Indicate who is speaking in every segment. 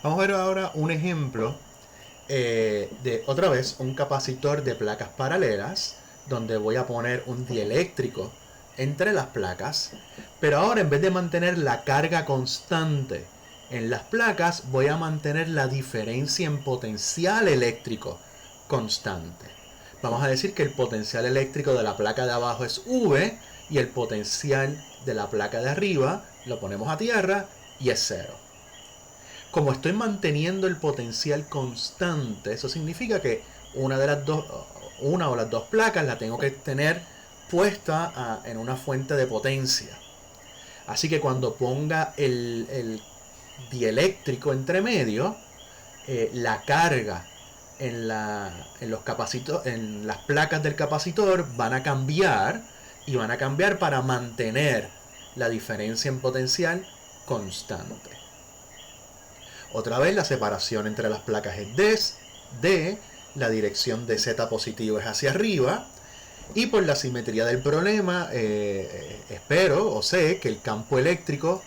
Speaker 1: Vamos a ver ahora un ejemplo de, otra vez, un capacitor de placas paralelas, donde voy a poner un dieléctrico entre las placas, pero ahora en vez de mantener la carga constante en las placas, voy a mantener la diferencia en potencial eléctrico constante. Vamos a decir que el potencial eléctrico de la placa de abajo es V y el potencial de la placa de arriba lo ponemos a tierra y es 0. Como estoy manteniendo el potencial constante, eso significa que una o las dos placas la tengo que tener puesta en una fuente de potencia. Así que cuando ponga el dieléctrico entre medio, la carga en las placas del capacitor van a cambiar, y van a cambiar para mantener la diferencia en potencial constante. Otra vez la separación entre las placas es D, la dirección de Z positivo es hacia arriba, y por la simetría del problema espero o sé que el campo eléctrico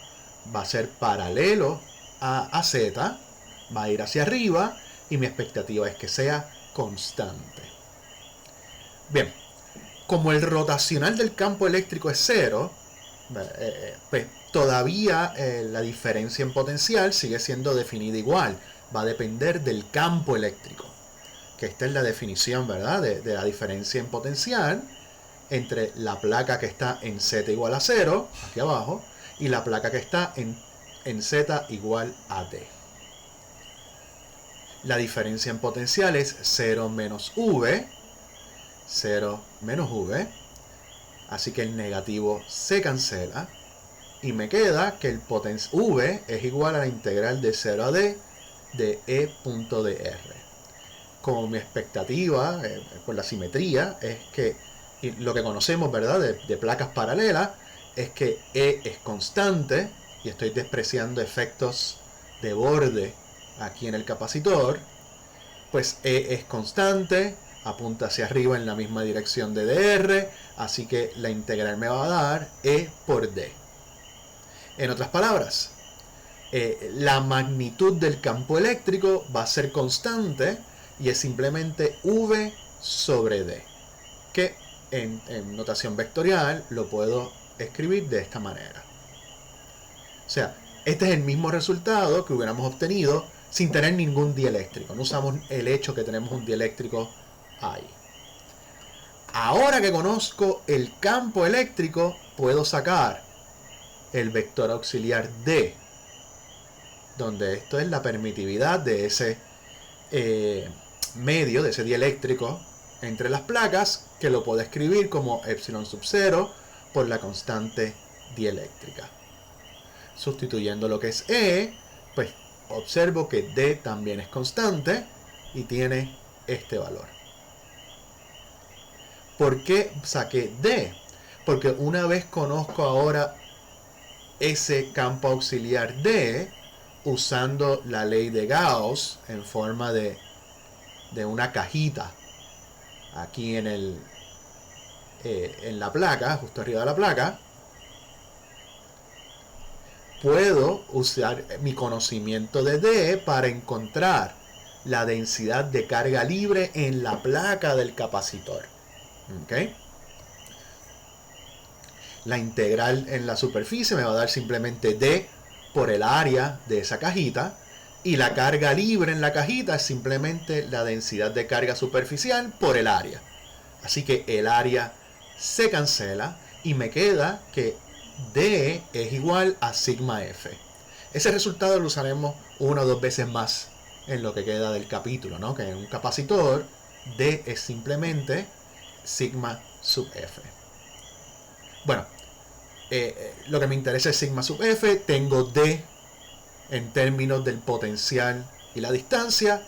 Speaker 1: va a ser paralelo a Z, va a ir hacia arriba, y mi expectativa es que sea constante. Bien, como el rotacional del campo eléctrico es 0, pues todavía la diferencia en potencial sigue siendo definida igual. Va a depender del campo eléctrico, que esta es la definición, ¿verdad?, de la diferencia en potencial entre la placa que está en Z igual a 0, aquí abajo, y la placa que está en Z igual a D. La diferencia en potencial es 0 menos V, 0 menos V, así que el negativo se cancela, y me queda que el V es igual a la integral de 0 a D de E.dr. Como mi expectativa, por la simetría, es que, y lo que conocemos, ¿verdad?, de placas paralelas, es que E es constante, y estoy despreciando efectos de borde aquí en el capacitor, pues E es constante, apunta hacia arriba en la misma dirección de dr, así que la integral me va a dar E por D. En otras palabras, la magnitud del campo eléctrico va a ser constante, y es simplemente V sobre D, que en notación vectorial lo puedo escribir de esta manera. O sea, este es el mismo resultado que hubiéramos obtenido sin tener ningún dieléctrico. No usamos el hecho que tenemos un dieléctrico ahí. Ahora que conozco el campo eléctrico, puedo sacar el vector auxiliar D, donde esto es la permitividad de ese medio, de ese dieléctrico entre las placas, que lo puedo escribir como epsilon sub 0 por la constante dieléctrica. Sustituyendo lo que es E, pues observo que D también es constante y tiene este valor. ¿Por qué saqué D? Porque una vez conozco ahora ese campo auxiliar D, usando la ley de Gauss en forma de una cajita aquí en la placa, justo arriba de la placa, puedo usar mi conocimiento de D para encontrar la densidad de carga libre en la placa del capacitor. ¿Okay? La integral en la superficie me va a dar simplemente D por el área de esa cajita, y la carga libre en la cajita es simplemente la densidad de carga superficial por el área. Así que el área se cancela y me queda que D es igual a sigma F. Ese resultado lo usaremos una o dos veces más en lo que queda del capítulo, ¿no? Que en un capacitor D es simplemente sigma sub F. Bueno, lo que me interesa es sigma sub F. Tengo D en términos del potencial y la distancia,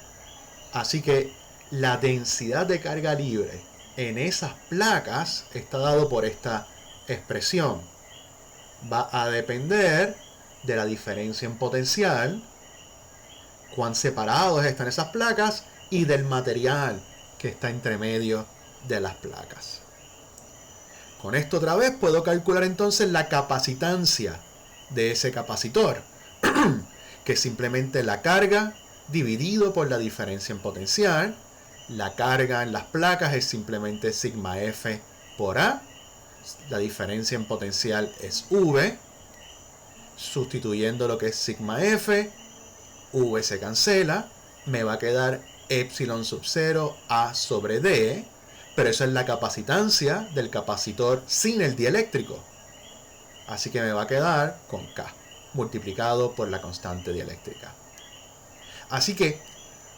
Speaker 1: así que la densidad de carga libre en esas placas está dado por esta expresión. Va a depender de la diferencia en potencial, cuán separados están esas placas, y del material que está entre medio de las placas. Con esto otra vez puedo calcular entonces la capacitancia de ese capacitor, que es simplemente la carga dividido por la diferencia en potencial. La carga en las placas es simplemente sigma F por A. La diferencia en potencial es V. Sustituyendo lo que es sigma F, V se cancela. Me va a quedar epsilon sub 0 A sobre D. Pero eso es la capacitancia del capacitor sin el dieléctrico. Así que me va a quedar con K, multiplicado por la constante dieléctrica. Así que,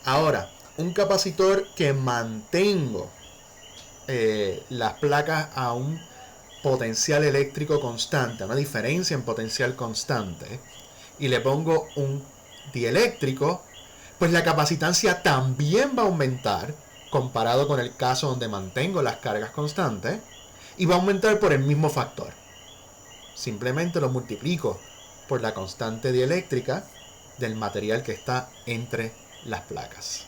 Speaker 1: ahora, un capacitor que mantengo las placas a un potencial eléctrico constante, una diferencia en potencial constante, y le pongo un dieléctrico, pues la capacitancia también va a aumentar, comparado con el caso donde mantengo las cargas constantes, y va a aumentar por el mismo factor. Simplemente lo multiplico por la constante dieléctrica del material que está entre las placas.